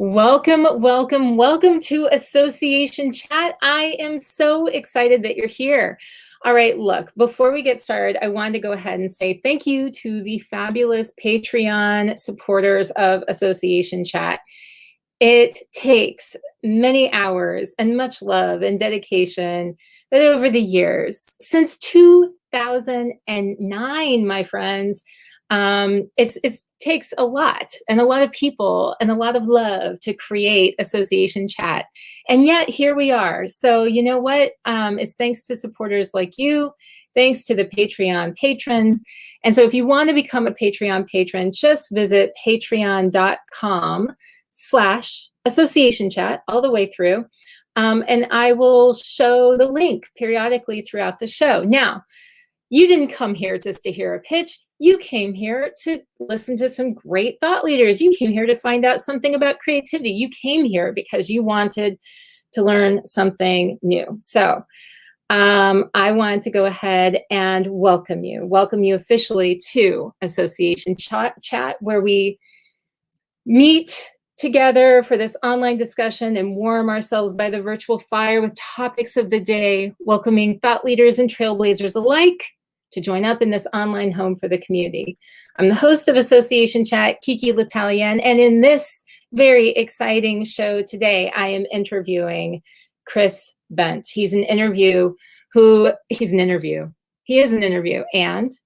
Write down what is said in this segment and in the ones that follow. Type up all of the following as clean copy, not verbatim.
Welcome, welcome, welcome to Association Chat. I am so excited that you're here. All right, look, before we get started, I wanted to go ahead and say thank you to the fabulous Patreon supporters of Association Chat. It takes many hours and much love and dedication that over the years, since 2009, my friends, it takes a lot and a lot of people and a lot of love to create Association Chat. And yet here we are. So you know what? It's thanks to supporters like you, thanks to the Patreon patrons. And so if you want to become a Patreon patron, just visit patreon.com/Association Chat all the way through. And I will show the link periodically throughout the show. Now, you didn't come here just to hear a pitch. You came here to listen to some great thought leaders. You came here to find out something about creativity. You came here because you wanted to learn something new. So I wanted to go ahead and welcome you officially to Association Chat, where we meet together for this online discussion and warm ourselves by the virtual fire with topics of the day, welcoming thought leaders and trailblazers alike to join up in this online home for the community. I'm the host of Association Chat, Kiki L'Italienne, and in this very exciting show today, I am interviewing Chris Bent. He is an interview, and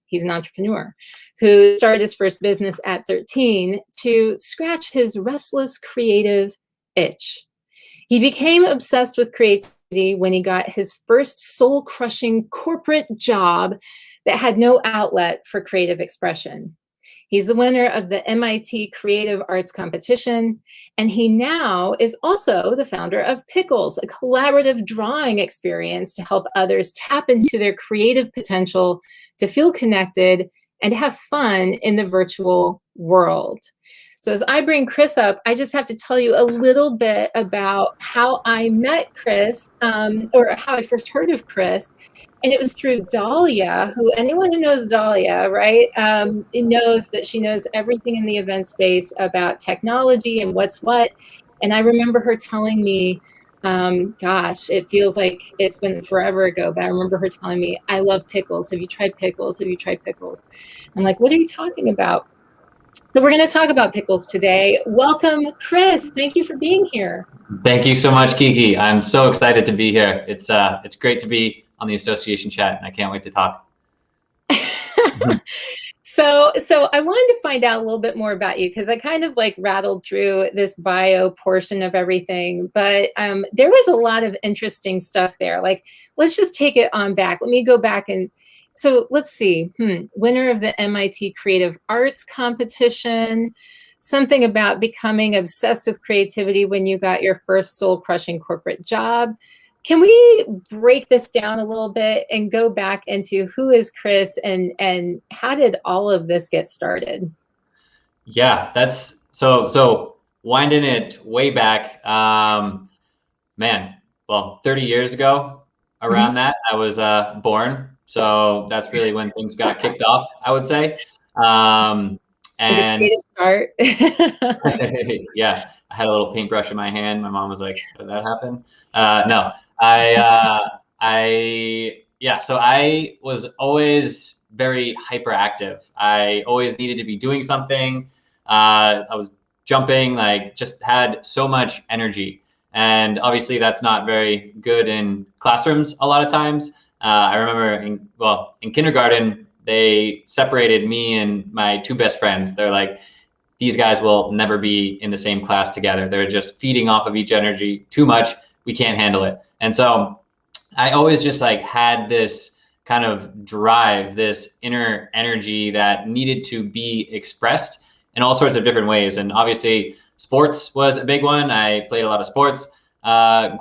he's an entrepreneur who started his first business at 13 to scratch his restless creative itch. He became obsessed with creativity when he got his first soul-crushing corporate job that had no outlet for creative expression. He's the winner of the MIT Creative Arts Competition, and he now is also the founder of Pickles, a collaborative drawing experience to help others tap into their creative potential, to feel connected, and have fun in the virtual world. So as I bring Chris up, I just have to tell you a little bit about how I met Chris, or how I first heard of Chris. And it was through Dahlia, who anyone who knows Dahlia, right, knows that she knows everything in the event space about technology and what's what. And I remember her telling me, gosh, it feels like it's been forever ago, but I remember her telling me, I love pickles. Have you tried pickles? Have you tried pickles? I'm like, what are you talking about? So we're going to talk about pickles today. Welcome, Chris. Thank you for being here. Thank you so much, Kiki. I'm so excited to be here. It's great to be on the Association Chat, and I can't wait to talk. So I wanted to find out a little bit more about you, because I kind of like rattled through this bio portion of everything, but there was a lot of interesting stuff there. Like, let's just take it on back. Let me go back and so let's see. Winner of the MIT Creative Arts Competition, something about becoming obsessed with creativity when you got your first soul-crushing corporate job. Can we break this down a little bit and go back into who is Chris and how did all of this get started? Yeah, that's so winding it way back, man, well, 30 years ago, around that, I was born. So that's really when things got kicked off, I would say. And a creative start. Yeah, I had a little paintbrush in my hand. My mom was like, did that happen? No, so I was always very hyperactive. I always needed to be doing something. I was jumping, like just had so much energy. And obviously that's not very good in classrooms a lot of times. I remember in kindergarten, they separated me and my two best friends. They're like, these guys will never be in the same class together. They're just feeding off of each energy too much. We can't handle it. And so I always just like had this kind of drive, this inner energy that needed to be expressed in all sorts of different ways. And obviously sports was a big one. I played a lot of sports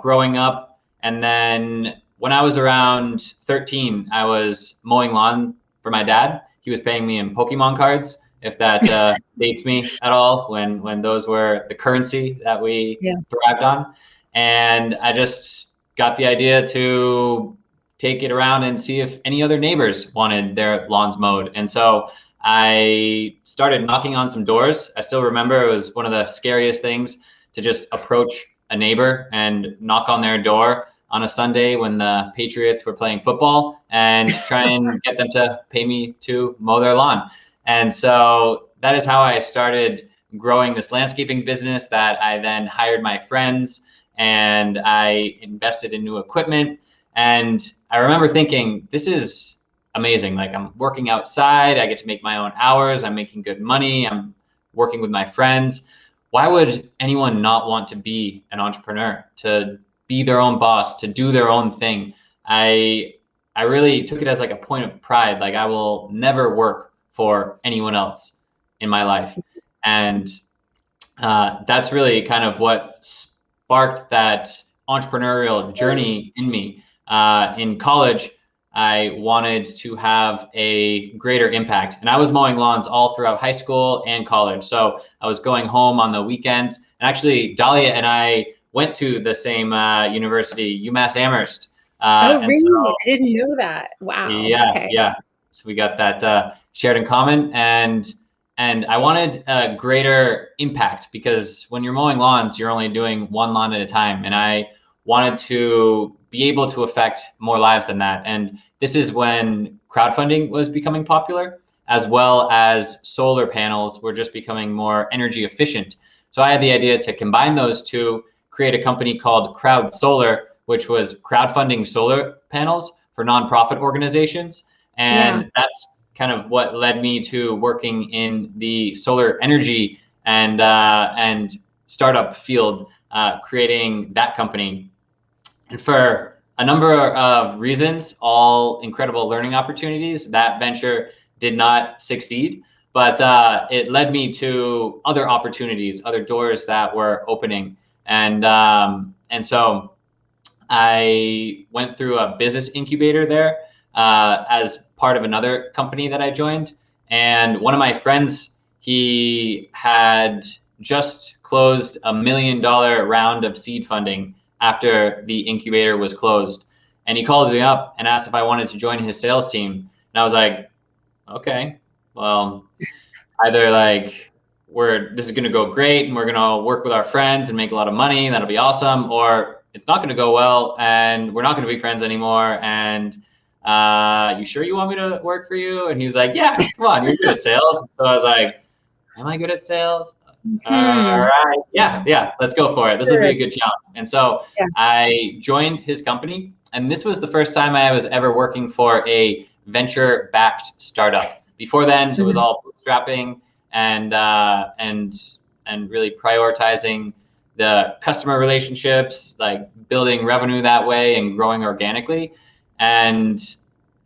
growing up. And then when I was around 13, I was mowing lawn for my dad. He was paying me in Pokemon cards, if that dates me at all, when those were the currency that we thrived on. And I just got the idea to take it around and see if any other neighbors wanted their lawns mowed. And so I started knocking on some doors. I still remember it was one of the scariest things to just approach a neighbor and knock on their door on a Sunday when the Patriots were playing football and try and get them to pay me to mow their lawn. And so that is how I started growing this landscaping business, that I then hired my friends and I invested in new equipment. And I remember thinking, this is amazing. Like, I'm working outside, I get to make my own hours, I'm making good money, I'm working with my friends. Why would anyone not want to be an entrepreneur, to be their own boss, to do their own thing? I really took it as like a point of pride. Like, I will never work for anyone else in my life. And that's really kind of what sparked that entrepreneurial journey in me. In college, I wanted to have a greater impact. And I was mowing lawns all throughout high school and college. So I was going home on the weekends. And actually, Dahlia and I went to the same university, UMass Amherst. Oh, really? So, I didn't know that. Wow. yeah, Okay. yeah. So we got that shared in common. And I wanted a greater impact, because when you're mowing lawns, you're only doing one lawn at a time. And I wanted to be able to affect more lives than that. And this is when crowdfunding was becoming popular, as well as solar panels were just becoming more energy efficient. So I had the idea to combine those two, create a company called Crowd Solar, which was crowdfunding solar panels for nonprofit organizations. And that's kind of what led me to working in the solar energy and startup field, creating that company. And for a number of reasons, all incredible learning opportunities, that venture did not succeed, but it led me to other opportunities, other doors that were opening. And so I went through a business incubator there as part of another company that I joined. And one of my friends, he had just closed $1 million round of seed funding after the incubator was closed. And he called me up and asked if I wanted to join his sales team. And I was like, okay, well, either like this is going to go great and we're going to work with our friends and make a lot of money, that'll be awesome, or it's not going to go well and we're not going to be friends anymore. And you sure you want me to work for you? And he was like, yeah, come on, you're good at sales. So I was like, am I good at sales? All right, yeah, let's go for it. This will be a good challenge. And so I joined his company, and this was the first time I was ever working for a venture-backed startup. Before then, it was all bootstrapping and really prioritizing the customer relationships, like building revenue that way and growing organically. And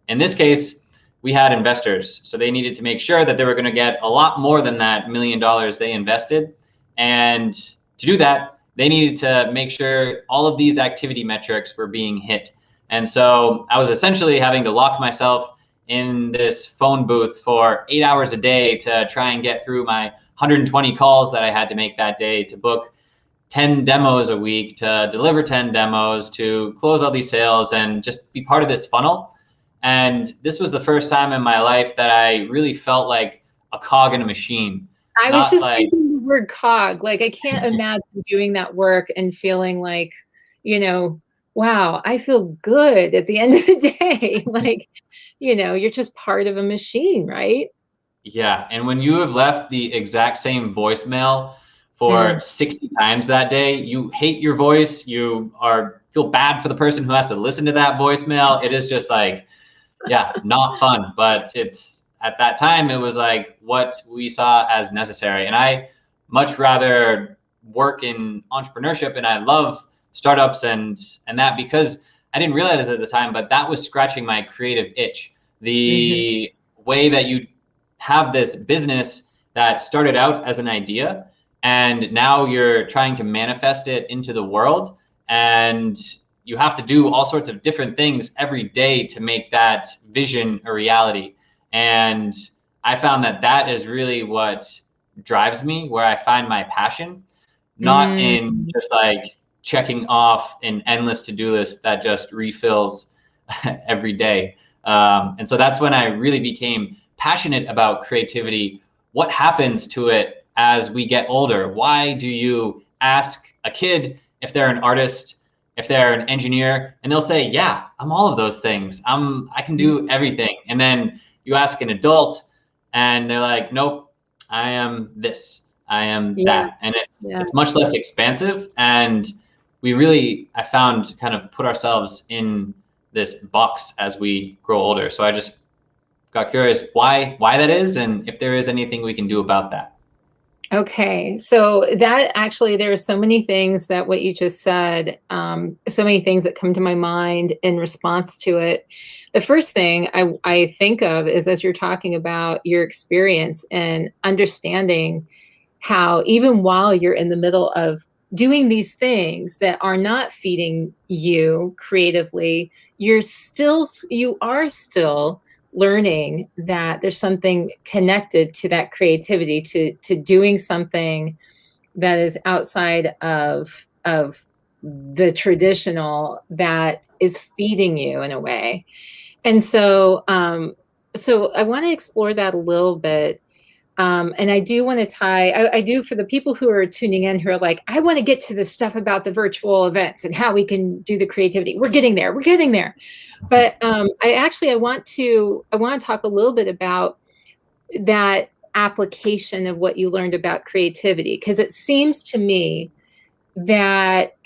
in this case, we had investors, so they needed to make sure that they were going to get a lot more than that $1 million they invested. And to do that, they needed to make sure all of these activity metrics were being hit. And so I was essentially having to lock myself in this phone booth for 8 hours a day to try and get through my 120 calls that I had to make that day, to book 10 demos a week, to deliver 10 demos, to close all these sales and just be part of this funnel. And this was the first time in my life that I really felt like a cog in a machine. I was just thinking the word cog. Like, I can't imagine doing that work and feeling like, wow, I feel good at the end of the day. Like, you're just part of a machine, right? Yeah. And when you have left the exact same voicemail for 60 times that day, you hate your voice. You feel bad for the person who has to listen to that voicemail. It is just like, yeah, not fun. But at that time, it was like what we saw as necessary. And I much rather work in entrepreneurship, and I love startups and that, because I didn't realize at the time, but that was scratching my creative itch. The way that you have this business that started out as an idea, and now you're trying to manifest it into the world, and you have to do all sorts of different things every day to make that vision a reality. And I found that is really what drives me, where I find my passion, not in just like checking off an endless to-do list that just refills every day. And so that's when I really became passionate about creativity. What happens to it as we get older? Why do you ask a kid if they're an artist, if they're an engineer, and they'll say, yeah, I'm all of those things. I can do everything. And then you ask an adult and they're like, nope, I am this, I am that. And it's much less expansive. And I found, kind of put ourselves in this box as we grow older. So I just got curious why that is, and if there is anything we can do about that. Okay, so that actually, there are so many things that what you just said, so many things that come to my mind in response to it. The first thing I think of is, as you're talking about your experience and understanding how even while you're in the middle of doing these things that are not feeding you creatively, you are still learning that there's something connected to that creativity, to doing something that is outside of the traditional, that is feeding you in a way. And so so I want to explore that a little bit. And I do want to I do, for the people who are tuning in who are like, I want to get to this stuff about the virtual events and how we can do the creativity. We're getting there. But I want to talk a little bit about that application of what you learned about creativity, because it seems to me that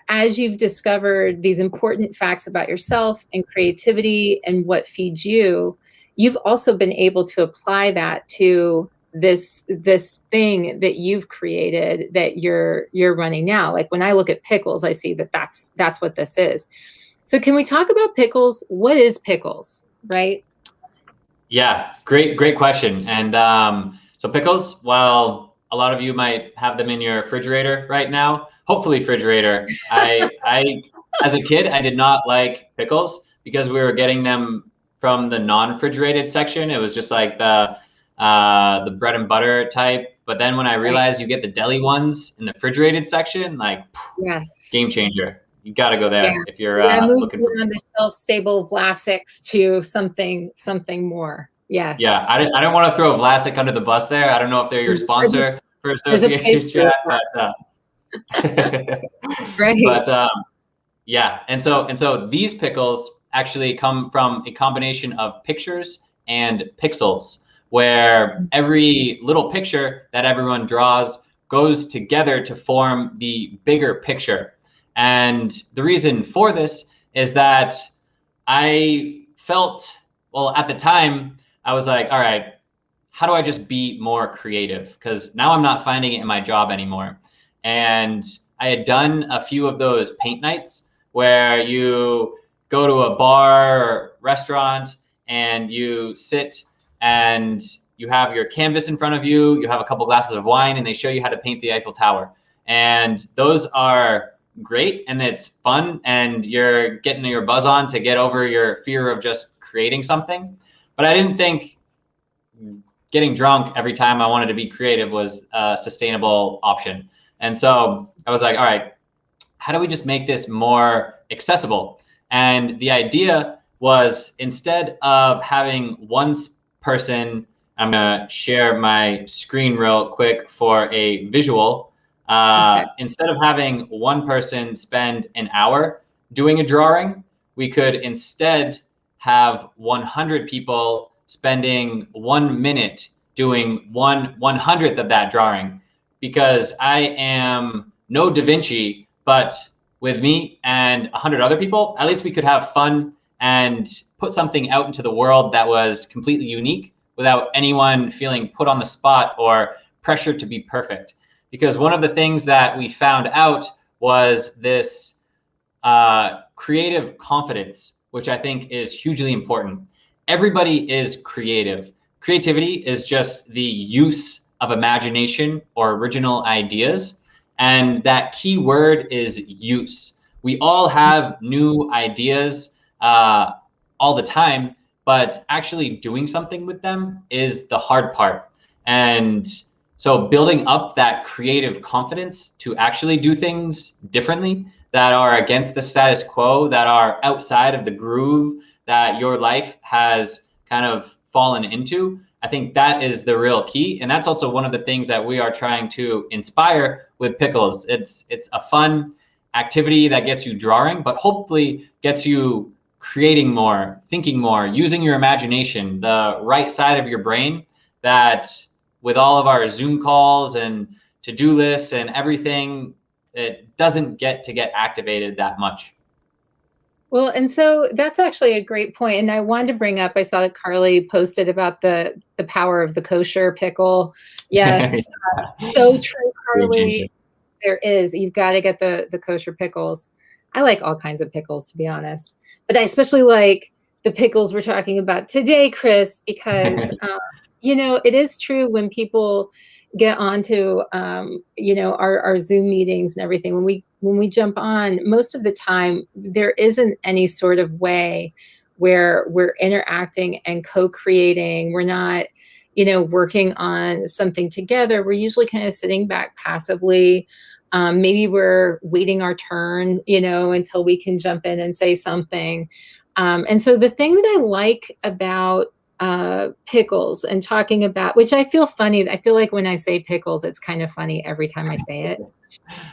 as you've discovered these important facts about yourself and creativity and what feeds you, you've also been able to apply that to this thing that you've created that you're running now. Like when I look at Pickles, I see that that's what this is. So can we talk about Pickles? What is Pickles, right? Yeah, great question. And so Pickles, while a lot of you might have them in your refrigerator right now, hopefully refrigerator, I as a kid, I did not like pickles because we were getting them from the non-refrigerated section. It was just like the bread and butter type. But then when I realized you get the deli ones in the refrigerated section, like, yes, game changer. You got to go there if you're looking for on the shelf-stable Vlasics to something more. Yes. Yeah, I don't want to throw Vlasic under the bus there. I don't know if they're your sponsor for Association Chat, but right. But yeah, and so these pickles actually come from a combination of pictures and pixels, where every little picture that everyone draws goes together to form the bigger picture. And the reason for this is that I felt, well, at the time, I was like, all right, how do I just be more creative? Because now I'm not finding it in my job anymore. And I had done a few of those paint nights where you go to a bar or restaurant and you sit and you have your canvas in front of you, you have a couple glasses of wine, and they show you how to paint the Eiffel Tower. And those are great, and it's fun, and you're getting your buzz on to get over your fear of just creating something. But I didn't think getting drunk every time I wanted to be creative was a sustainable option. And so I was like, all right, how do we just make this more accessible? And the idea was, instead of having one person, I'm gonna share my screen real quick for a visual. Instead of having one person spend an hour doing a drawing, we could instead have 100 people spending 1 minute doing 1/100th of that drawing. Because I am no Da Vinci, but with me and 100 other people, at least we could have fun and put something out into the world that was completely unique without anyone feeling put on the spot or pressured to be perfect. Because one of the things that we found out was this creative confidence, which I think is hugely important. Everybody is creative. Creativity is just the use of imagination or original ideas. And that key word is use. We all have new ideas all the time, but actually doing something with them is the hard part. And so building up that creative confidence to actually do things differently, that are against the status quo, that are outside of the groove that your life has kind of fallen into. I think that is the real key. And that's also one of the things that we are trying to inspire with Pickles. It's a fun activity that gets you drawing, but hopefully gets you creating more, thinking more, using your imagination, the right side of your brain that with all of our Zoom calls and to-do lists and everything, it doesn't get activated that much. Well, and so that's actually a great point. And I wanted to bring up, I saw that Carly posted about the power of the kosher pickle. Yes, so true, Carly. There is. You've got to get the kosher pickles. I like all kinds of pickles, to be honest. But I especially like the pickles we're talking about today, Chris, because, you know, it is true when people get onto, you know, our Zoom meetings and everything, when we jump on, most of the time, there isn't any sort of way where we're interacting and co-creating. We're not, you know, working on something together. We're usually kind of sitting back passively. Maybe we're waiting our turn, you know, until we can jump in and say something. And so the thing that I like about pickles and talking about, which I feel funny, I feel like when I say pickles, it's kind of funny every time I say it.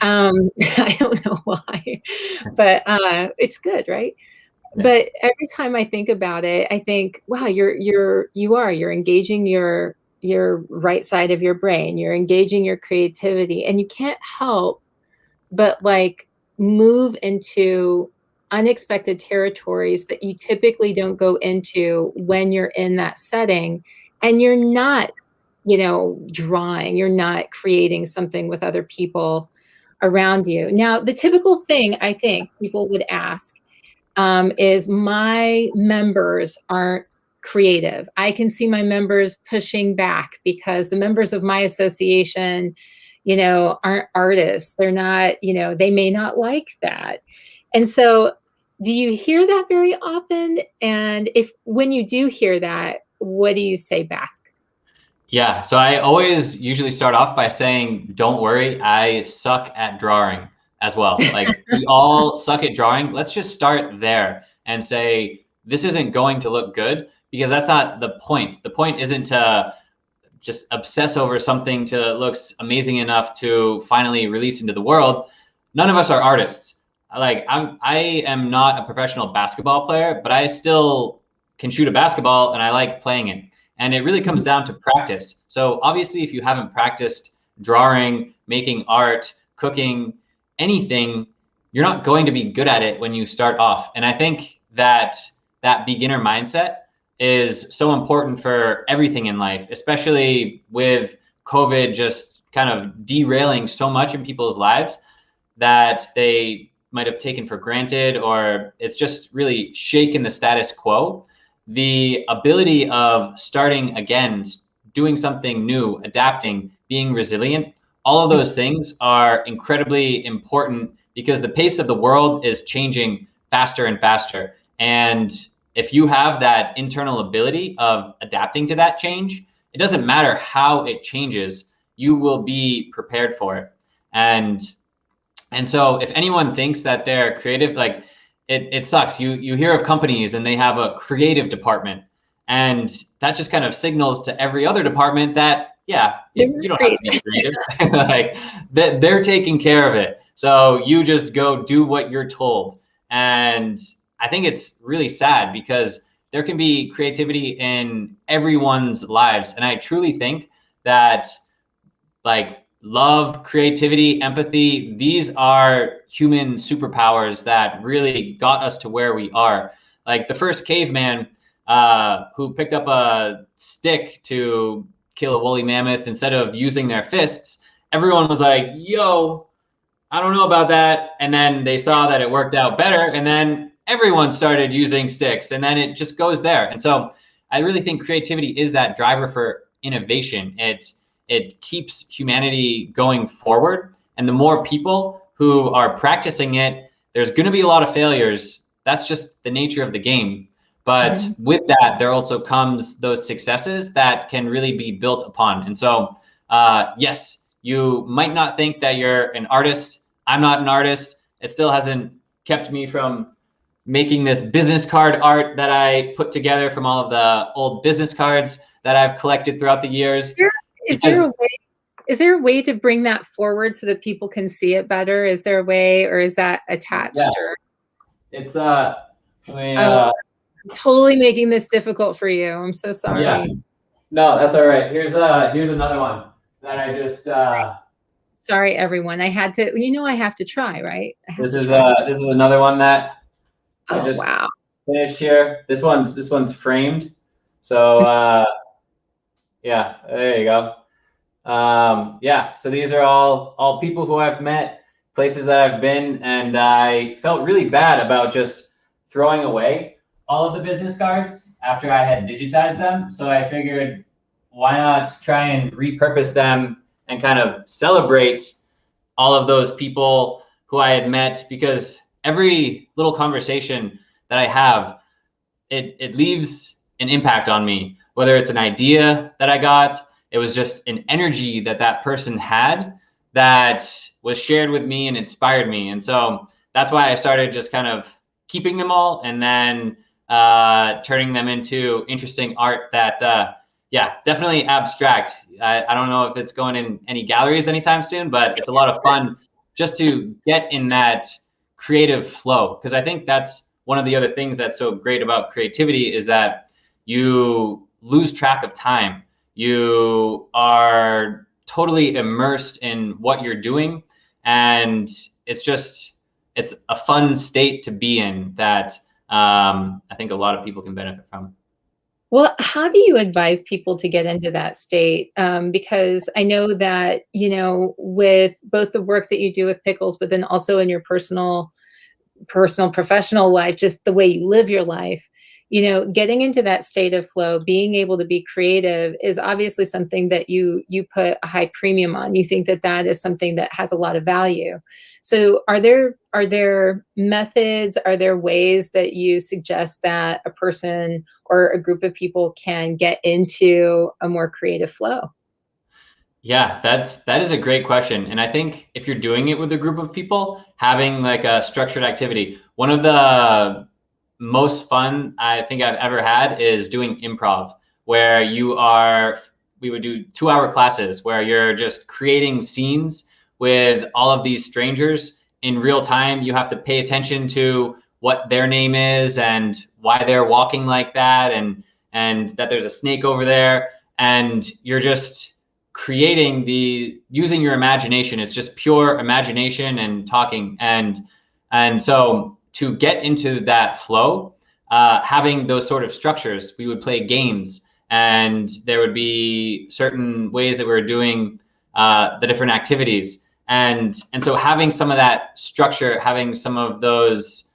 I don't know why, but it's good, right? Yeah. But every time I think about it, I think, wow, you're engaging your right side of your brain, you're engaging your creativity, and you can't help but like move into unexpected territories that you typically don't go into when you're in that setting, and you're not, you know, drawing, you're not creating something with other people around you. Now, the typical thing I think people would ask is, my members aren't creative. I can see my members pushing back because the members of my association, you know, aren't artists. They're not, you know, they may not like that. And so do you hear that very often? And if, when you do hear that, what do you say back? Yeah, so I always usually start off by saying, don't worry, I suck at drawing as well. Like, we all suck at drawing. Let's just start there and say, this isn't going to look good, because that's not the point. The point isn't to just obsess over something till it looks amazing enough to finally release into the world. None of us are artists. Like, I am not a professional basketball player, but I still can shoot a basketball and I like playing it. And it really comes down to practice. So obviously, if you haven't practiced drawing, making art, cooking, anything, you're not going to be good at it when you start off. And I think that that beginner mindset is so important for everything in life, especially with COVID just kind of derailing so much in people's lives that they might have taken for granted, or it's just really shaken the status quo. The ability of starting again, doing something new, adapting, being resilient, all of those things are incredibly important, because the pace of the world is changing faster and faster. And if you have that internal ability of adapting to that change, it doesn't matter how it changes, you will be prepared for it. And so if anyone thinks that they're creative, like, it sucks. You hear of companies and they have a creative department, and that just kind of signals to every other department that, yeah, you don't have to be creative. Like, they're taking care of it. So you just go do what you're told. And I think it's really sad, because there can be creativity in everyone's lives. And I truly think that, like, love, creativity, empathy, these are human superpowers that really got us to where we are. Like, the first caveman who picked up a stick to kill a woolly mammoth instead of using their fists, everyone was like, yo, I don't know about that. And then they saw that it worked out better, and then everyone started using sticks, and then it just goes there. And so I really think creativity is that driver for innovation. It keeps humanity going forward. And the more people who are practicing it, there's going to be a lot of failures. That's just the nature of the game. But with that, there also comes those successes that can really be built upon. And so, yes, you might not think that you're an artist. I'm not an artist. It still hasn't kept me from making this business card art that I put together from all of the old business cards that I've collected throughout the years. Is there a way? Is there a way to bring that forward so that people can see it better? Is there a way, or is that attached? Yeah. Or it's I'm totally making this difficult for you. I'm so sorry. Yeah. No, that's all right. Here's another one that I just sorry everyone. I had to, I have to try, right? this is another one that I just wow. finished here. This one's framed. So yeah, there you go. Yeah, so these are all people who I've met, places that I've been, and I felt really bad about just throwing away all of the business cards after I had digitized them. So I figured, why not try and repurpose them and kind of celebrate all of those people who I had met, because every little conversation that I have, it leaves an impact on me, whether it's an idea that I got, it was just an energy that that person had that was shared with me and inspired me. And so that's why I started just kind of keeping them all and then turning them into interesting art that, yeah, definitely abstract. I don't know if it's going in any galleries anytime soon, but it's a lot of fun just to get in that creative flow. Because I think that's one of the other things that's so great about creativity is that you lose track of time. You are totally immersed in what you're doing. And it's a fun state to be in that I think a lot of people can benefit from. Well, how do you advise people to get into that state? Because I know that, with both the work that you do with Pickles, but then also in your personal, professional life, just the way you live your life, getting into that state of flow, being able to be creative is obviously something that you put a high premium on. You think that that is something that has a lot of value. So are there methods, are there ways that you suggest that a person or a group of people can get into a more creative flow? Yeah, that is a great question. And I think if you're doing it with a group of people, having like a structured activity, one of the most fun I think I've ever had is doing improv, where we would do 2-hour classes where you're just creating scenes with all of these strangers in real time. You have to pay attention to what their name is and why they're walking like that, and that there's a snake over there, and you're just creating using your imagination. It's just pure imagination and talking. And so to get into that flow, having those sort of structures, we would play games, and there would be certain ways that we were doing the different activities. And so having some of that structure, having some of those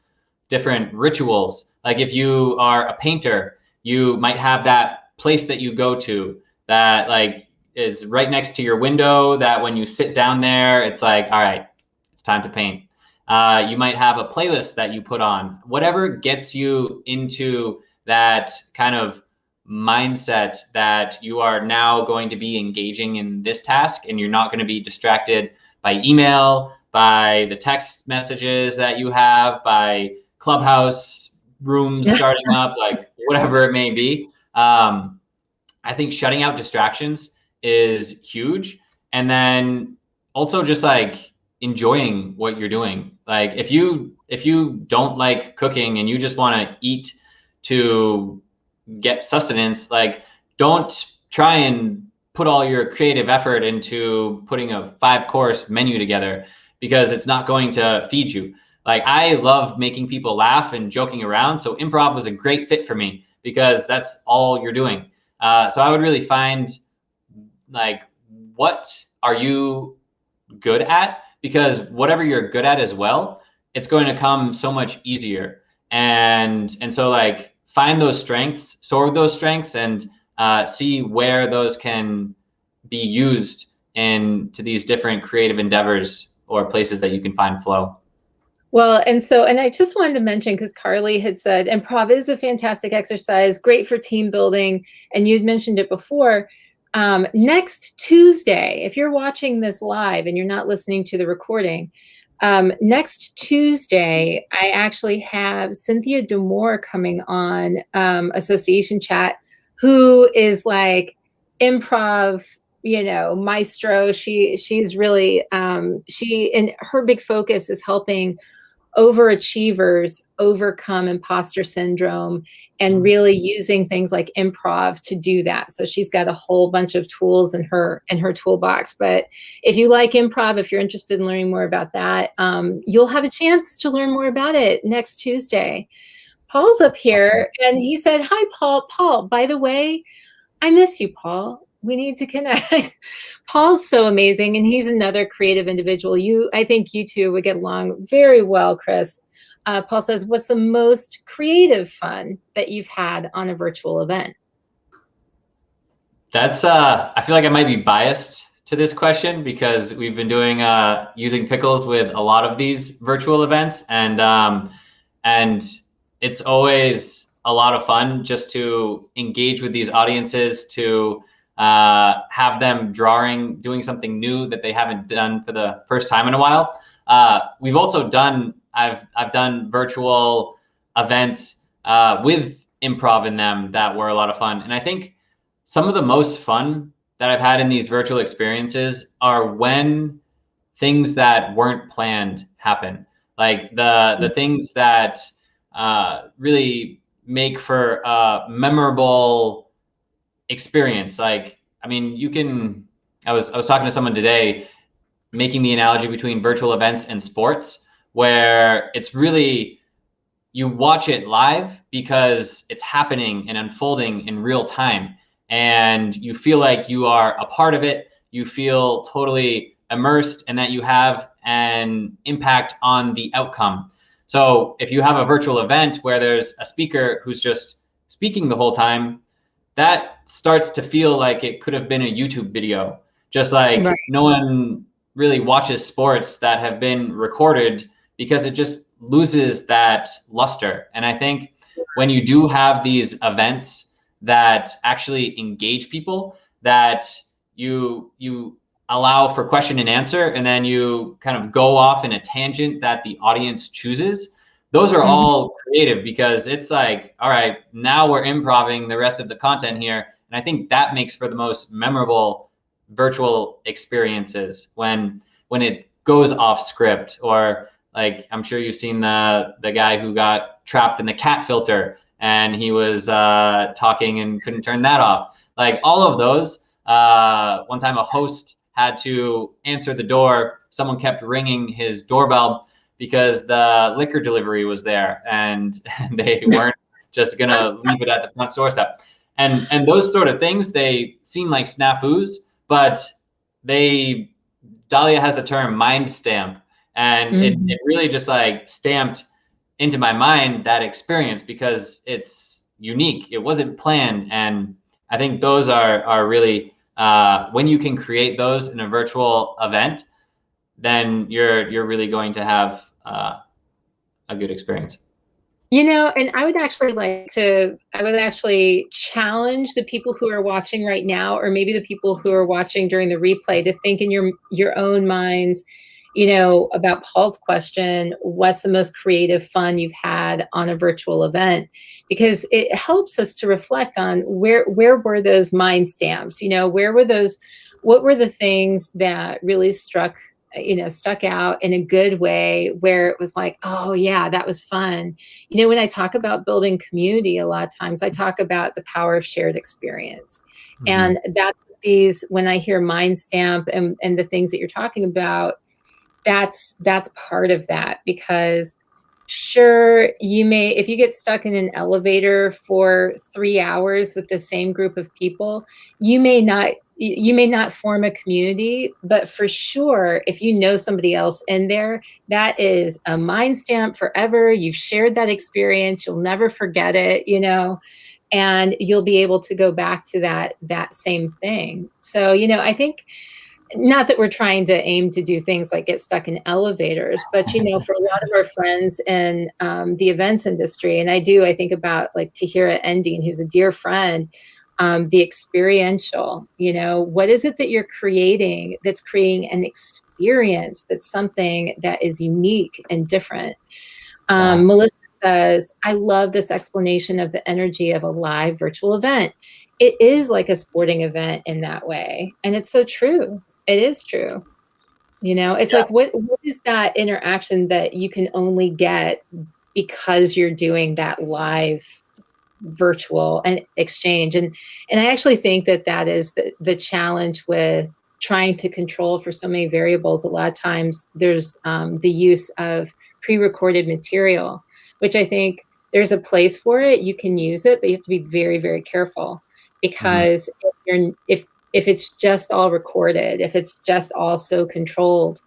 different rituals, like if you are a painter, you might have that place that you go to that like is right next to your window, that when you sit down there, it's like, all right, it's time to paint. You might have a playlist that you put on, whatever gets you into that kind of mindset that you are now going to be engaging in this task, and you're not going to be distracted by email, by the text messages that you have, by Clubhouse rooms starting up, like whatever it may be. I think shutting out distractions is huge. And then also just like enjoying what you're doing. Like if you don't like cooking and you just want to eat to get sustenance, like don't try and put all your creative effort into putting a 5-course menu together, because it's not going to feed you. Like I love making people laugh and joking around. So improv was a great fit for me because that's all you're doing. So I would really find like, what are you good at? Because whatever you're good at as well, it's going to come so much easier. And so like find those strengths, soar with those strengths, and see where those can be used into these different creative endeavors or places that you can find flow. Well, and I just wanted to mention, because Carly had said improv is a fantastic exercise, great for team building, and you'd mentioned it before. Next Tuesday, if you're watching this live and you're not listening to the recording, Next Tuesday, I actually have Cynthia Demore coming on Association Chat, who is like improv, maestro. She's really and her big focus is helping overachievers overcome imposter syndrome and really using things like improv to do that. So she's got a whole bunch of tools in her toolbox. But if you like improv, if you're interested in learning more about that, you'll have a chance to learn more about it next Tuesday. Paul's up here and he said, "Hi, Paul. Paul, by the way, I miss you, Paul. We need to connect." Paul's so amazing, and he's another creative individual. I think you two would get along very well, Chris. Paul says, "What's the most creative fun that you've had on a virtual event?" That's I feel like I might be biased to this question because we've been doing using Pickles with a lot of these virtual events, and it's always a lot of fun just to engage with these audiences, to have them doing something new that they haven't done for the first time in a while. We've also done, I've done virtual events with improv in them that were a lot of fun. And I think some of the most fun that I've had in these virtual experiences are when things that weren't planned happen. Like the things that really make for a memorable experience. Like, I mean, I was talking to someone today, making the analogy between virtual events and sports, where it's really, you watch it live because it's happening and unfolding in real time. And you feel like you are a part of it. You feel totally immersed and that you have an impact on the outcome. So if you have a virtual event where there's a speaker who's just speaking the whole time, that starts to feel like it could have been a YouTube video. Just like right. No one really watches sports that have been recorded because it just loses that luster. And I think when you do have these events that actually engage people, that you allow for question and answer, and then you kind of go off in a tangent that the audience chooses, those are all creative, because it's like, all right, now we're improving the rest of the content here. And I think that makes for the most memorable virtual experiences when it goes off script. Or like, I'm sure you've seen the guy who got trapped in the cat filter and he was talking and couldn't turn that off. Like all of those. One time a host had to answer the door. Someone kept ringing his doorbell because the liquor delivery was there, and they weren't just gonna leave it at the front doorstep. And those sort of things, they seem like snafus, but Dahlia has the term mind stamp, and it really just like stamped into my mind that experience because it's unique. It wasn't planned, and I think those are really when you can create those in a virtual event, then you're really going to have a good experience. And I would actually challenge the people who are watching right now, or maybe the people who are watching during the replay, to think in your own minds, about Paul's question, what's the most creative fun you've had on a virtual event? Because it helps us to reflect on where were those mind stamps, where were those, what were the things that really stuck out in a good way, where it was like, oh yeah, that was fun. When I talk about building community, a lot of times I talk about the power of shared experience. And that's when I hear mind stamp and the things that you're talking about, that's part of that. Because sure, if you get stuck in an elevator for 3 hours with the same group of people, you may not form a community, but for sure, if you know somebody else in there, that is a mind stamp forever. You've shared that experience. You'll never forget it, and you'll be able to go back to that same thing. So, I think, not that we're trying to aim to do things like get stuck in elevators, but, for a lot of our friends in the events industry, and I think about like Tahira Endine, who's a dear friend, the experiential, what is it that you're creating that's creating an experience that's something that is unique and different. Yeah. Melissa says, I love this explanation of the energy of a live virtual event. It is like a sporting event in that way. And it's so true. It is true. You know, it's like, what is that interaction that you can only get because you're doing that live virtual and exchange? And I actually think that that is the challenge with trying to control for so many variables. A lot of times there's the use of pre-recorded material, which I think there's a place for it. You can use it, but you have to be very, very careful, because if it's just all recorded, if it's just all so controlled,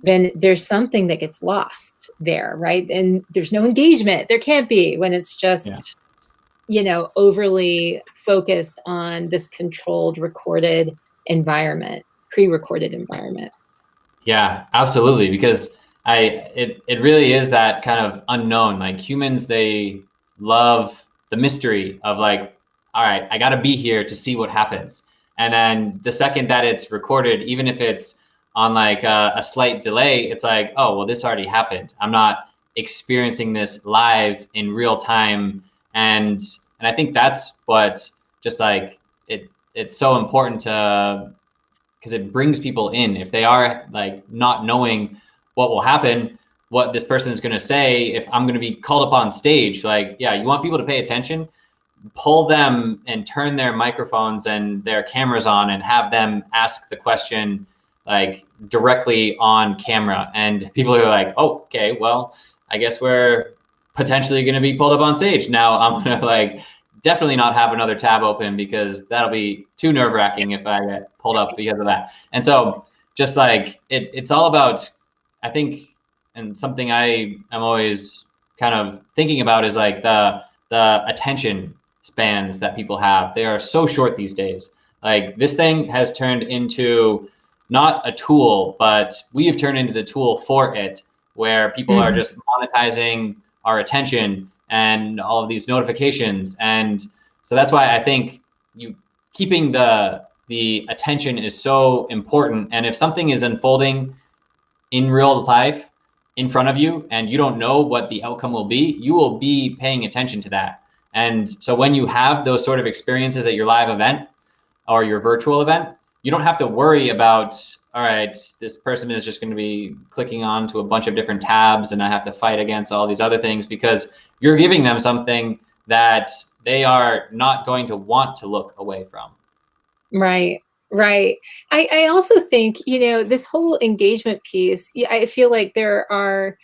then there's something that gets lost there, right? And there's no engagement. There can't be when it's just, you know, overly focused on this controlled, recorded environment, pre-recorded environment. Yeah, absolutely. Because it really is that kind of unknown. Like humans, they love the mystery of like, all right, I got to be here to see what happens. And then the second that it's recorded, even if it's on like a slight delay, it's like, oh, well, this already happened. I'm not experiencing this live in real time. And I think that's what just like it's so important to, because it brings people in. If they are like not knowing what will happen, what this person is going to say, if I'm going to be called up on stage, like, yeah, you want people to pay attention, pull them and turn their microphones and their cameras on and have them ask the question like directly on camera. And people are like, oh, okay, well, I guess we're potentially going to be pulled up on stage. Now I'm going to like definitely not have another tab open, because that'll be too nerve-wracking if I get pulled up because of that. And so just like it's all about, I think, and something I am always kind of thinking about is like the attention spans that people have. They are so short these days. Like this thing has turned into not a tool, but we have turned into the tool for it, where people are just monetizing our attention and all of these notifications. And so that's why I think keeping the attention is so important. And if something is unfolding in real life in front of you and you don't know what the outcome will be, you will be paying attention to that. And so when you have those sort of experiences at your live event or your virtual event, you don't have to worry about, all right, this person is just going to be clicking on to a bunch of different tabs and I have to fight against all these other things, because you're giving them something that they are not going to want to look away from. Right. Right. I also think, you know, this whole engagement piece, I feel like there are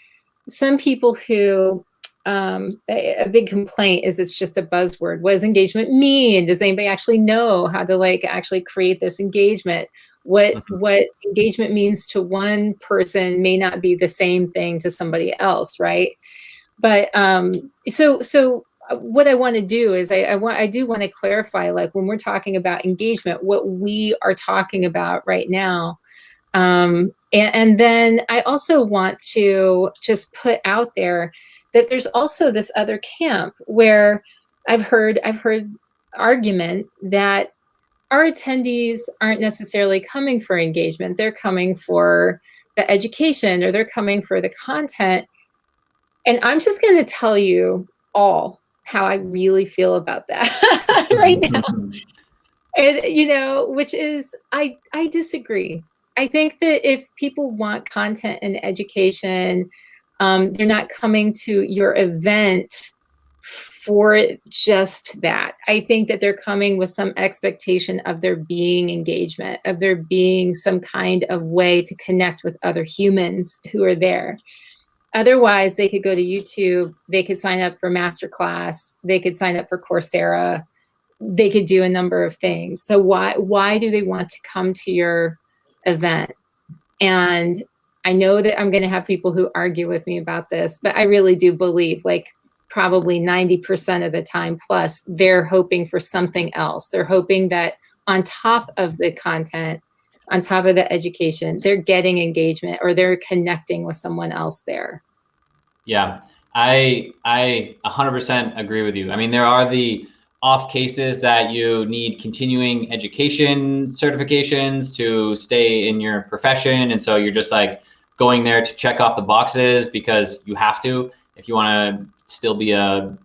some people who, a big complaint is it's just a buzzword. What does engagement mean? Does anybody actually know how to like actually create this engagement? What engagement means to one person may not be the same thing to somebody else, right? But so what I want to do is I do want to clarify, like when we're talking about engagement, what we are talking about right now. And then I also want to just put out there that there's also this other camp where I've heard argument that our attendees aren't necessarily coming for engagement. They're coming for the education, or they're coming for the content. And I'm just going to tell you all how I really feel about that right now. And, you know, which is, I disagree. I think that if people want content and education, they're not coming to your event for just that. I think that they're coming with some expectation of there being engagement, of there being some kind of way to connect with other humans who are there. Otherwise, they could go to YouTube, they could sign up for Masterclass, they could sign up for Coursera, they could do a number of things. So why do they want to come to your event? And I know that I'm going to have people who argue with me about this, but I really do believe, like probably 90% of the time plus, they're hoping for something else. They're hoping that on top of the content, on top of the education, they're getting engagement, or they're connecting with someone else there. Yeah, I 100% agree with you. I mean, there are the off cases that you need continuing education certifications to stay in your profession. And so you're just like going there to check off the boxes because you have to, if you want to still be a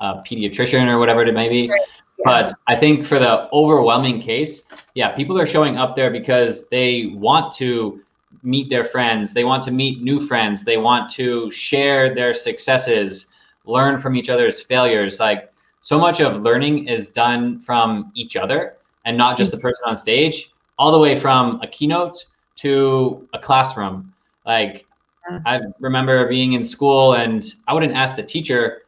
pediatrician or whatever it may be. Right. Yeah. But I think for the overwhelming case, yeah, people are showing up there because they want to meet their friends. They want to meet new friends. They want to share their successes, learn from each other's failures. Like, so much of learning is done from each other and not just the person on stage, all the way from a keynote to a classroom. Like, I remember being in school and I wouldn't ask the teacher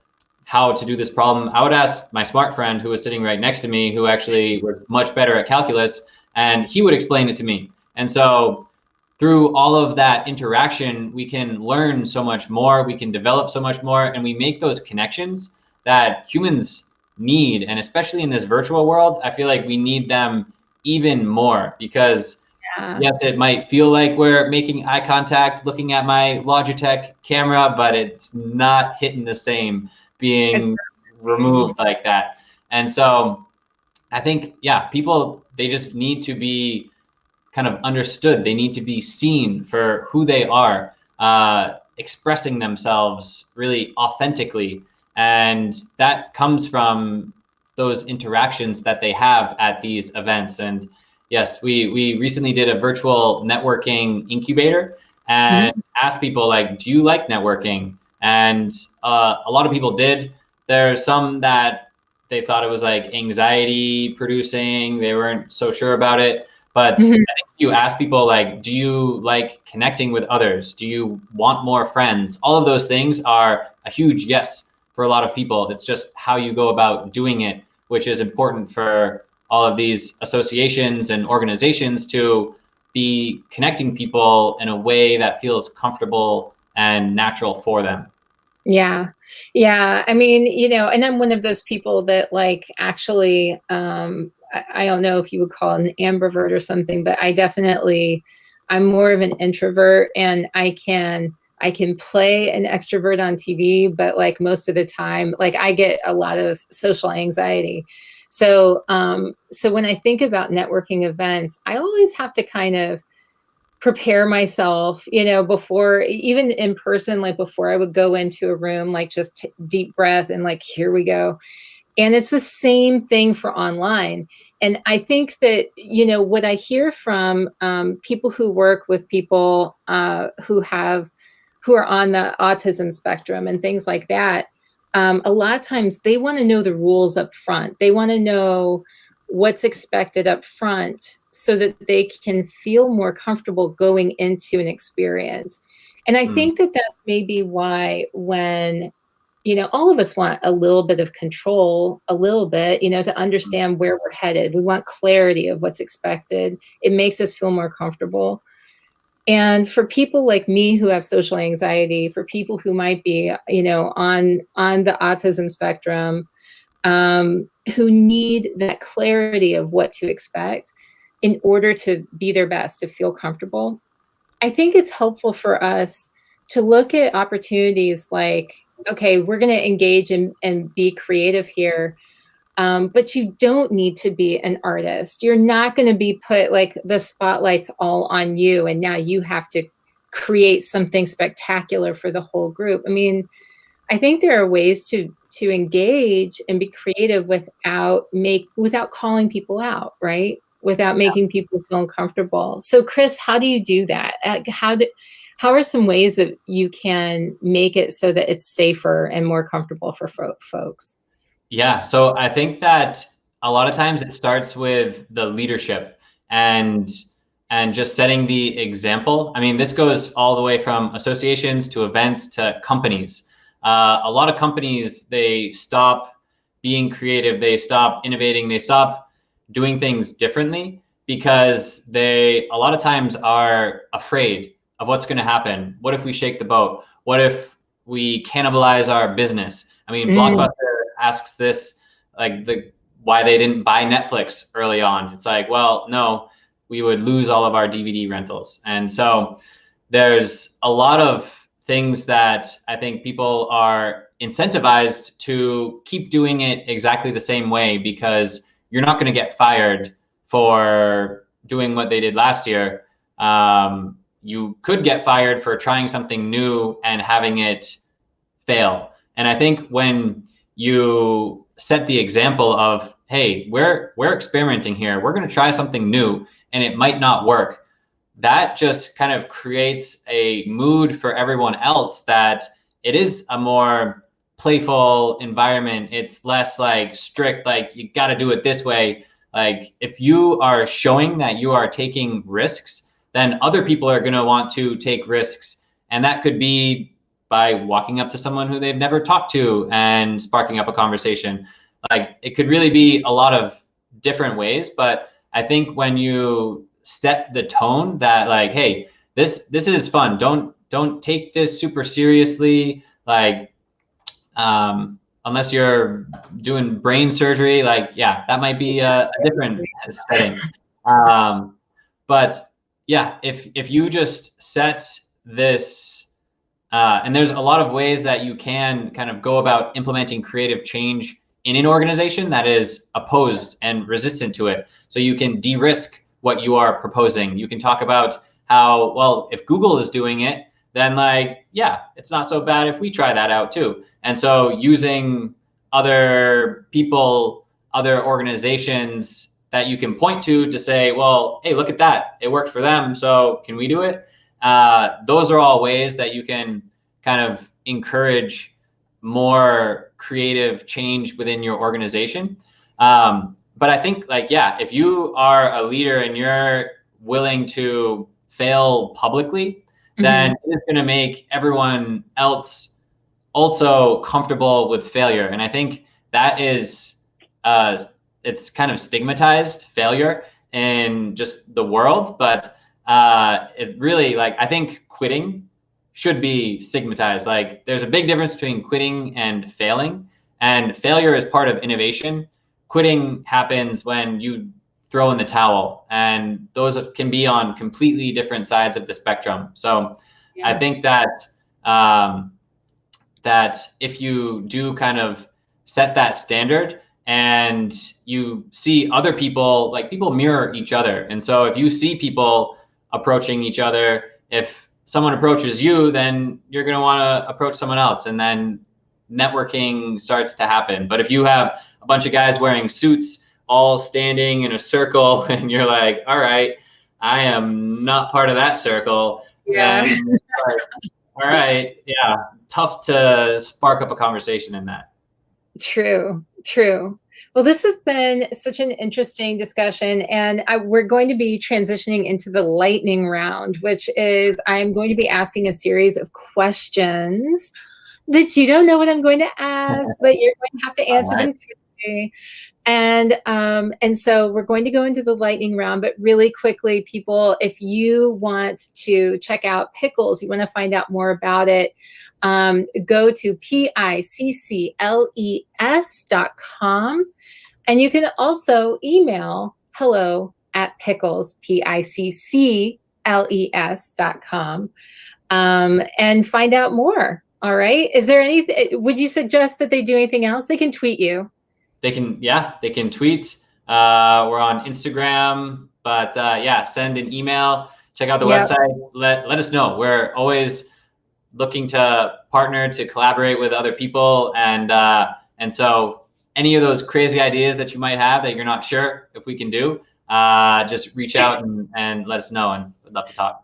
how to do this problem. I would ask my smart friend who was sitting right next to me, who actually was much better at calculus, and he would explain it to me. And so through all of that interaction, we can learn so much more, we can develop so much more, and we make those connections that humans need. And especially in this virtual world, I feel like we need them even more because yes, it might feel like we're making eye contact, looking at my Logitech camera, but it's not hitting the same being removed like that. And so I think, yeah, people, they just need to be kind of understood. They need to be seen for who they are, expressing themselves really authentically. And that comes from those interactions that they have at these events. And yes, we recently did a virtual networking incubator and asked people, like, do you like networking? And a lot of people did. There's some that they thought it was like anxiety producing. They weren't so sure about it. But I think you ask people, like, do you like connecting with others? Do you want more friends? All of those things are a huge yes for a lot of people. It's just how you go about doing it, which is important for all of these associations and organizations to be connecting people in a way that feels comfortable and natural for them. Yeah. Yeah. I mean, you know, and I'm one of those people that like actually, I don't know if you would call it an ambivert or something, but I'm more of an introvert, and I can play an extrovert on TV, but like most of the time, like I get a lot of social anxiety. So, so when I think about networking events, I always have to kind of prepare myself, you know, before, even in person, like before I would go into a room, like just deep breath and like, here we go. And it's the same thing for online. And I think that, you know, what I hear from people who work with people who are on the autism spectrum and things like that, a lot of times they want to know the rules up front. They want to know what's expected up front so that they can feel more comfortable going into an experience. And I think that that may be why when, you know, all of us want a little bit of control, a little bit, you know, to understand where we're headed. We want clarity of what's expected. It makes us feel more comfortable. And for people like me who have social anxiety, for people who might be, you know, on the autism spectrum, who need that clarity of what to expect in order to be their best, to feel comfortable, I think it's helpful for us to look at opportunities like, okay, we're going to engage and be creative here. But you don't need to be an artist. You're not going to be put like the spotlight's all on you, and now you have to create something spectacular for the whole group. I mean, I think there are ways to engage and be creative without calling people out, right? Without making people feel uncomfortable. So, Chris, how do you do that? How are some ways that you can make it so that it's safer and more comfortable for folks? Yeah, so I think that a lot of times it starts with the leadership and just setting the example. I mean, this goes all the way from associations to events to companies. A lot of companies, they stop being creative, they stop innovating, they stop doing things differently because they a lot of times are afraid of what's going to happen. What if we shake the boat? What if we cannibalize our business? I mean, Blockbuster asks this, like why they didn't buy Netflix early on. It's like, well, no, we would lose all of our DVD rentals. And so there's a lot of things that I think people are incentivized to keep doing it exactly the same way, because you're not going to get fired for doing what they did last year. You could get fired for trying something new and having it fail. And I think when you set the example of, hey, we're experimenting here, we're going to try something new and it might not work, that just kind of creates a mood for everyone else that it is a more playful environment. It's less like strict, like you got to do it this way. Like if you are showing that you are taking risks, then other people are going to want to take risks. And that could be by walking up to someone who they've never talked to and sparking up a conversation. Like it could really be a lot of different ways. But I think when you set the tone that like, hey, this is fun. Don't take this super seriously. Like, unless you're doing brain surgery, like, yeah, that might be a different setting. But yeah, if you just set this, and there's a lot of ways that you can kind of go about implementing creative change in an organization that is opposed and resistant to it. So you can de-risk what you are proposing. You can talk about how, well, if Google is doing it, then like, yeah, it's not so bad if we try that out too. And so using other people, other organizations that you can point to say, well, hey, look at that. It worked for them. So can we do it? Those are all ways that you can kind of encourage more creative change within your organization. But I think like, yeah, if you are a leader and you're willing to fail publicly, then it's going to make everyone else also comfortable with failure. And I think that is, it's kind of stigmatized, failure, in just the world. But it really, like, I think quitting should be stigmatized. Like there's a big difference between quitting and failing. And failure is part of innovation. Quitting happens when you throw in the towel, and those can be on completely different sides of the spectrum. So yeah. I think that that if you do kind of set that standard and you see other people, like people mirror each other. And so if you see people approaching each other, if someone approaches you, then you're going to want to approach someone else, and then networking starts to happen. But if you have a bunch of guys wearing suits all standing in a circle and you're like, all right, I am not part of that circle. Yeah. Like, all right. Yeah. Tough to spark up a conversation in that. True. Well, this has been such an interesting discussion, and we're going to be transitioning into the lightning round, which is I'm going to be asking a series of questions that you don't know what I'm going to ask, but you're going to have to answer them quickly. And so we're going to go into the lightning round, but really quickly, people, if you want to check out Pickles, you want to find out more about it, go to piccles.com, and you can also email hello@pickles, piccles.com, and find out more. All right. Is there anything, would you suggest that they do anything else? They can tweet you. They can tweet. We're on Instagram, but yeah, send an email, check out the website, let us know. We're always looking to partner, to collaborate with other people. And so any of those crazy ideas that you might have that you're not sure if we can do, just reach out and let us know, and we'd love to talk.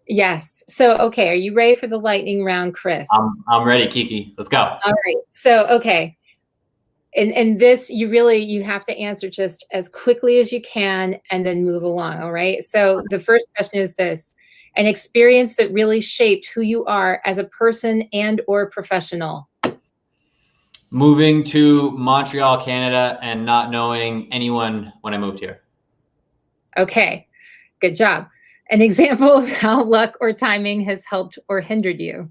Yes. So, okay. Are you ready for the lightning round, Chris? I'm ready, Kiki. Let's go. All right. So, okay. And this, you have to answer just as quickly as you can and then move along. All right. So the first question is this: an experience that really shaped who you are as a person and or professional. Moving to Montreal, Canada, and not knowing anyone when I moved here. Okay. Good job. An example of how luck or timing has helped or hindered you.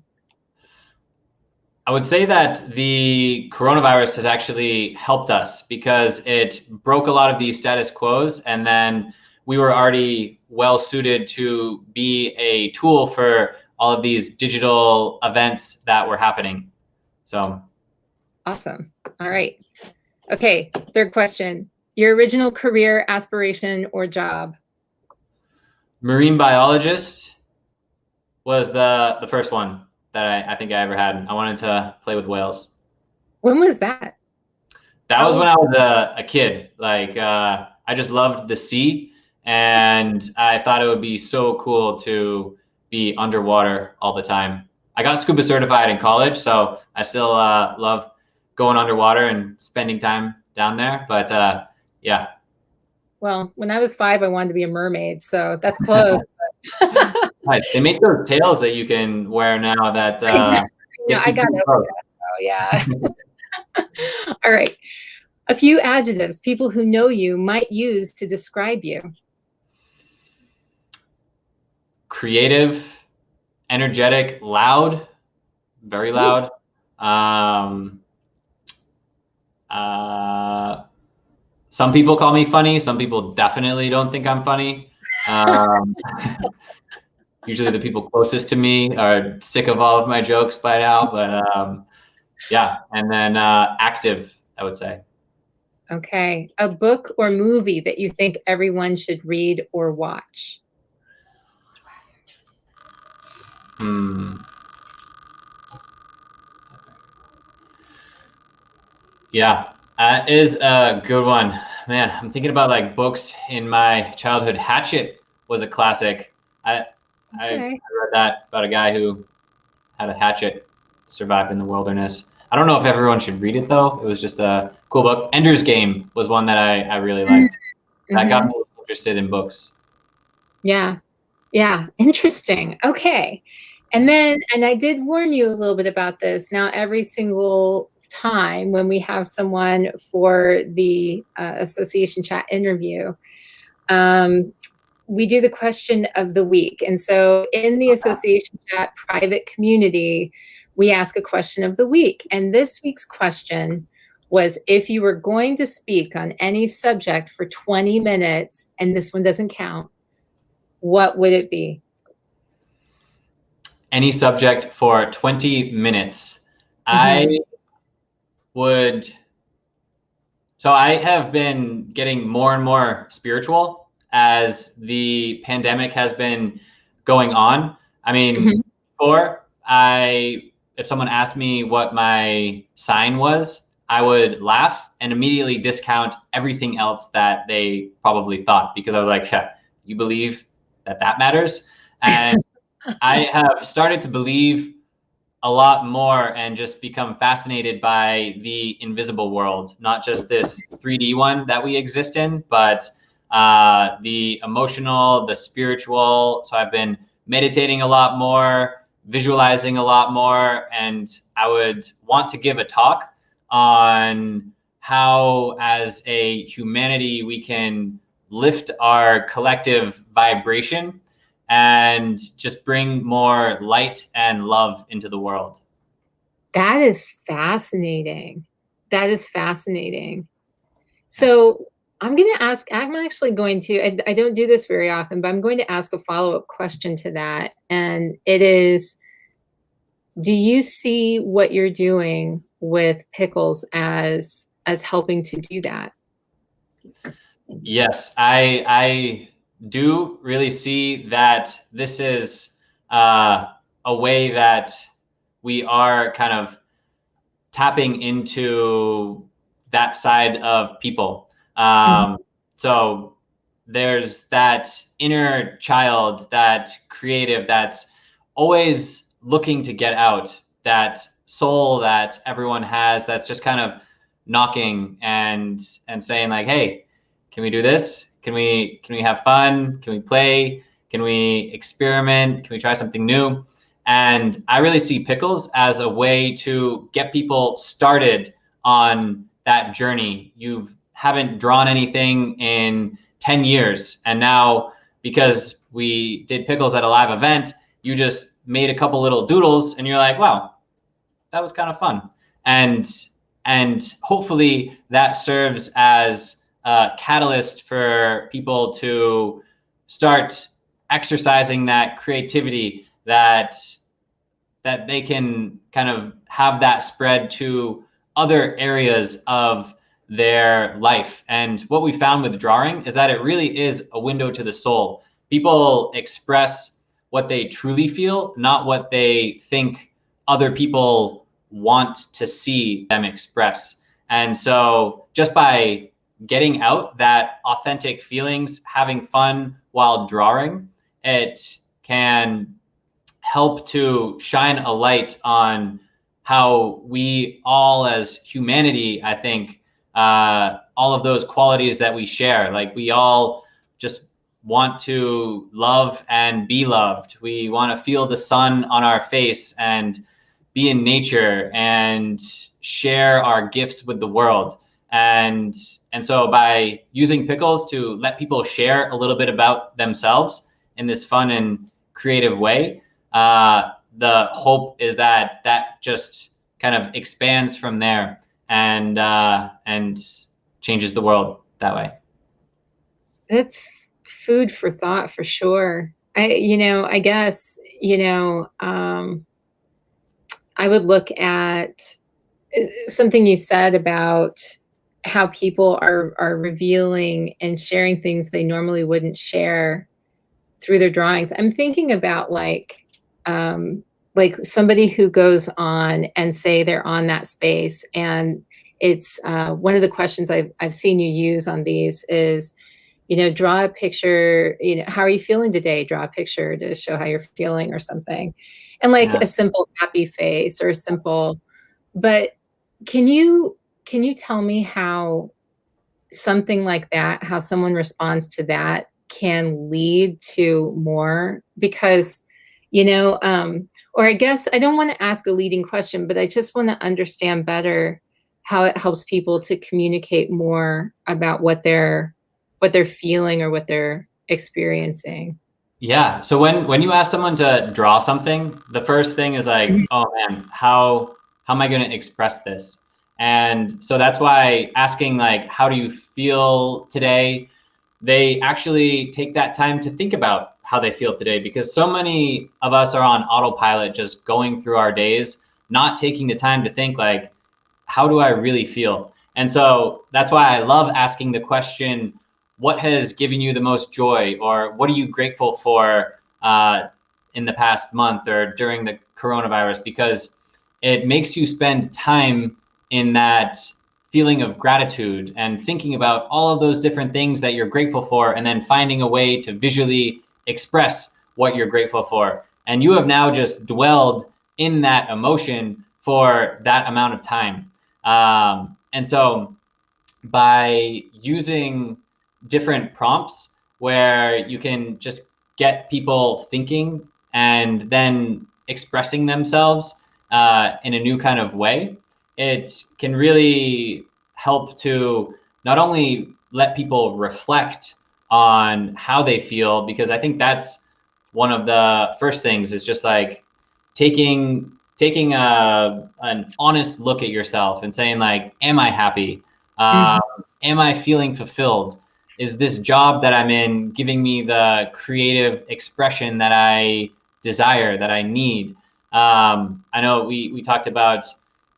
I would say that the coronavirus has actually helped us because it broke a lot of these status quos, and then we were already well suited to be a tool for all of these digital events that were happening. So Awesome. All right. Okay. Third question. Your original career, aspiration, or job? Marine biologist was the first one that I think I ever had. I wanted to play with whales. When was that? That was when I was a kid. Like, I just loved the sea, and I thought it would be so cool to be underwater all the time. I got scuba certified in college, so I still love going underwater and spending time down there. But yeah. Well, when I was 5, I wanted to be a mermaid, so that's close. Nice. They make those tails that you can wear now that gets I you got pretty over close. that. Oh, yeah. All right. A few adjectives people who know you might use to describe you. Creative, energetic, loud, very loud. Some people call me funny. Some people definitely don't think I'm funny. Usually the people closest to me are sick of all of my jokes by now, but yeah. And then active, I would say. Okay. A book or movie that you think everyone should read or watch? Yeah, that is a good one. Man, I'm thinking about like books in my childhood. Hatchet was a classic. I read that about a guy who had a hatchet, survived in the wilderness. I don't know if everyone should read it though. It was just a cool book. Ender's Game was one that I really liked. That got me interested in books. Yeah. Yeah. Interesting. Okay. And then, and I did warn you a little bit about this. Now, every single time when we have someone for the association chat interview, we do the question of the week. And so in the association chat private community, we ask a question of the week. And this week's question was, if you were going to speak on any subject for 20 minutes, and this one doesn't count, what would it be? Any subject for 20 minutes. I would. So I have been getting more and more spiritual as the pandemic has been going on. I mean, before if someone asked me what my sign was, I would laugh and immediately discount everything else that they probably thought, because I was like, yeah, you believe that matters? And I have started to believe a lot more and just become fascinated by the invisible world, not just this 3D one that we exist in, but the emotional, the spiritual. So I've been meditating a lot more, visualizing a lot more, and I would want to give a talk on how, as a humanity, we can lift our collective vibration and just bring more light and love into the world. That is fascinating. That is fascinating. So I'm actually going to, I don't do this very often, but I'm going to ask a follow-up question to that. And it is, do you see what you're doing with Pickles as helping to do that? Yes, I do really see that this is a way that we are kind of tapping into that side of people. So there's that inner child, that creative, that's always looking to get out, that soul that everyone has, that's just kind of knocking and saying like, hey, can we do this? Can we have fun? Can we play? Can we experiment? Can we try something new? And I really see Pickles as a way to get people started on that journey. You haven't drawn anything in 10 years. And now, because we did Pickles at a live event, you just made a couple little doodles and you're like, wow, that was kind of fun. And hopefully that serves as a catalyst for people to start exercising that creativity, that they can kind of have that spread to other areas of their life. And what we found with drawing is that it really is a window to the soul. People express what they truly feel, not what they think other people want to see them express. And so just by getting out that authentic feelings, having fun while drawing, it can help to shine a light on how we all as humanity, I think, all of those qualities that we share, like we all just want to love and be loved. We want to feel the sun on our face and be in nature and share our gifts with the world. And so by using pickles to let people share a little bit about themselves in this fun and creative way, the hope is that that just kind of expands from there and changes the world that way. It's food for thought for sure. I guess, I would look at something you said about how people are revealing and sharing things they normally wouldn't share through their drawings. I'm thinking about like somebody who goes on and say they're on that space, and it's one of the questions I've seen you use on these is, draw a picture, how are you feeling today? Draw a picture to show how you're feeling or something. And like a simple happy face or a simple, but can you tell me how something like that, how someone responds to that can lead to more? Because, or I guess I don't want to ask a leading question, but I just want to understand better how it helps people to communicate more about what they're feeling or what they're experiencing. Yeah. So when you ask someone to draw something, the first thing is like, oh man, how am I going to express this? And so that's why asking like, how do you feel today? They actually take that time to think about how they feel today, because so many of us are on autopilot, just going through our days, not taking the time to think like, how do I really feel? And so that's why I love asking the question, what has given you the most joy, or what are you grateful for in the past month or during the coronavirus? Because it makes you spend time in that feeling of gratitude and thinking about all of those different things that you're grateful for, and then finding a way to visually express what you're grateful for. And you have now just dwelled in that emotion for that amount of time. And so by using different prompts where you can just get people thinking and then expressing themselves in a new kind of way, it can really help to not only let people reflect on how they feel, because I think that's one of the first things, is just like taking an honest look at yourself and saying like, am I happy? Am I feeling fulfilled? Is this job that I'm in giving me the creative expression that I desire, that I need? I know we talked about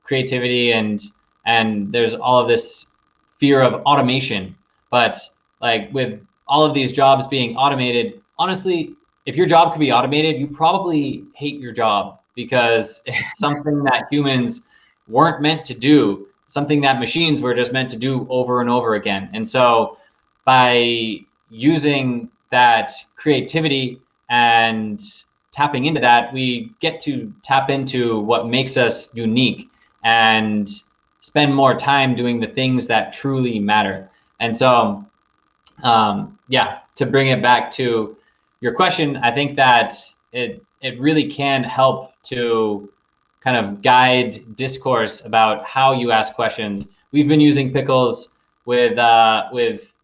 creativity and there's all of this fear of automation, but like with all of these jobs being automated, honestly, if your job could be automated, you probably hate your job, because it's something that humans weren't meant to do, something that machines were just meant to do over and over again. And so by using that creativity and tapping into that, we get to tap into what makes us unique and spend more time doing the things that truly matter. And so, yeah, to bring it back to your question, I think that it really can help to kind of guide discourse about how you ask questions. We've been using Pickles with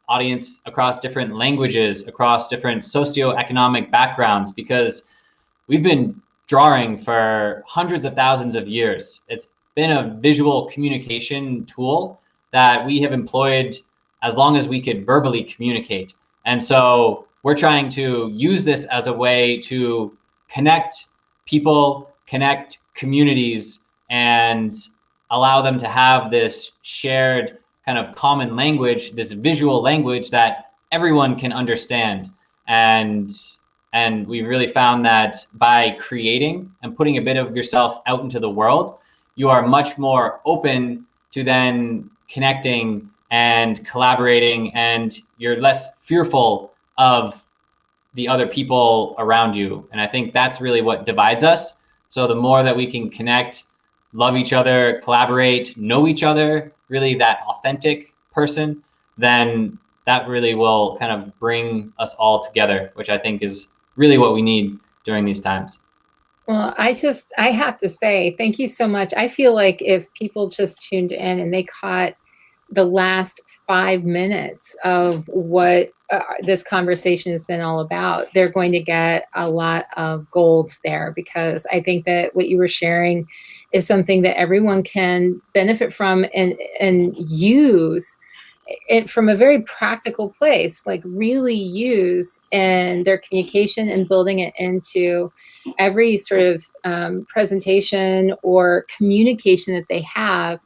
audience across different languages, across different socioeconomic backgrounds, because we've been drawing for hundreds of thousands of years. It's been a visual communication tool that we have employed as long as we could verbally communicate. And so we're trying to use this as a way to connect people, connect communities, and allow them to have this shared kind of common language, this visual language that everyone can understand. And we really found that by creating and putting a bit of yourself out into the world, you are much more open to then connecting and collaborating, and you're less fearful of the other people around you. And I think that's really what divides us. So the more that we can connect, love each other, collaborate, know each other, really that authentic person, then that really will kind of bring us all together, which I think is really what we need during these times. Well, I have to say, thank you so much. I feel like if people just tuned in and they caught the last 5 minutes of what this conversation has been all about, they're going to get a lot of gold there, because I think that what you were sharing is something that everyone can benefit from and use it from a very practical place, like really use in their communication and building it into every sort of presentation or communication that they have,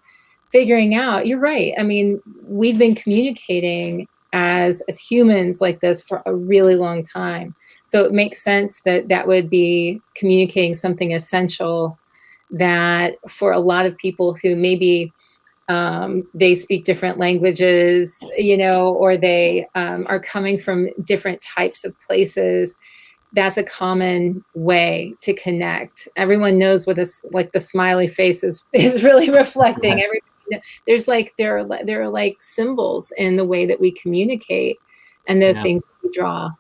figuring out, you're right. I mean, we've been communicating as humans like this for a really long time. So it makes sense that that would be communicating something essential that for a lot of people who maybe they speak different languages, you know, or they are coming from different types of places. That's a common way to connect. Everyone knows what this, like the smiley face is really reflecting. There's like, there are like symbols in the way that we communicate and the things that we draw.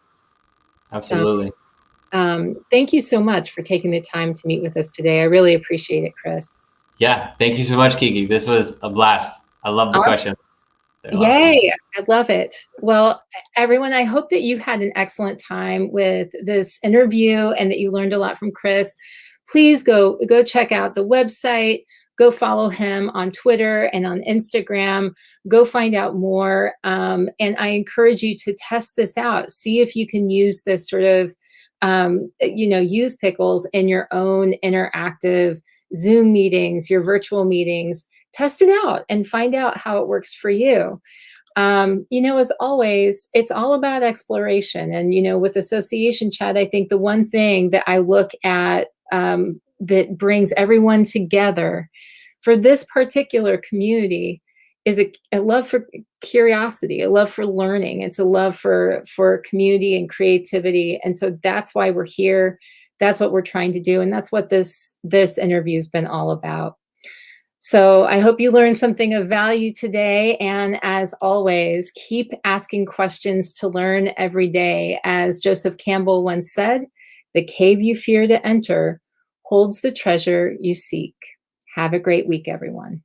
Absolutely. So, thank you so much for taking the time to meet with us today. I really appreciate it, Chris. Yeah, thank you so much, Kiki. This was a blast. I love the questions. Yay, I love it. Well, everyone, I hope that you had an excellent time with this interview and that you learned a lot from Chris. Please go check out the website, go follow him on Twitter and on Instagram, go find out more. And I encourage you to test this out. See if you can use this sort of, use Pickles in your own interactive Zoom meetings, your virtual meetings. Test it out and find out how it works for you. As always, it's all about exploration. And, with Association Chat, I think the one thing that I look at that brings everyone together for this particular community is a love for curiosity, a love for learning. It's a love for community and creativity. And so that's why we're here. That's what we're trying to do. And that's what this interview has been all about. So I hope you learned something of value today. And as always, keep asking questions to learn every day. As Joseph Campbell once said, the cave you fear to enter holds the treasure you seek. Have a great week, everyone.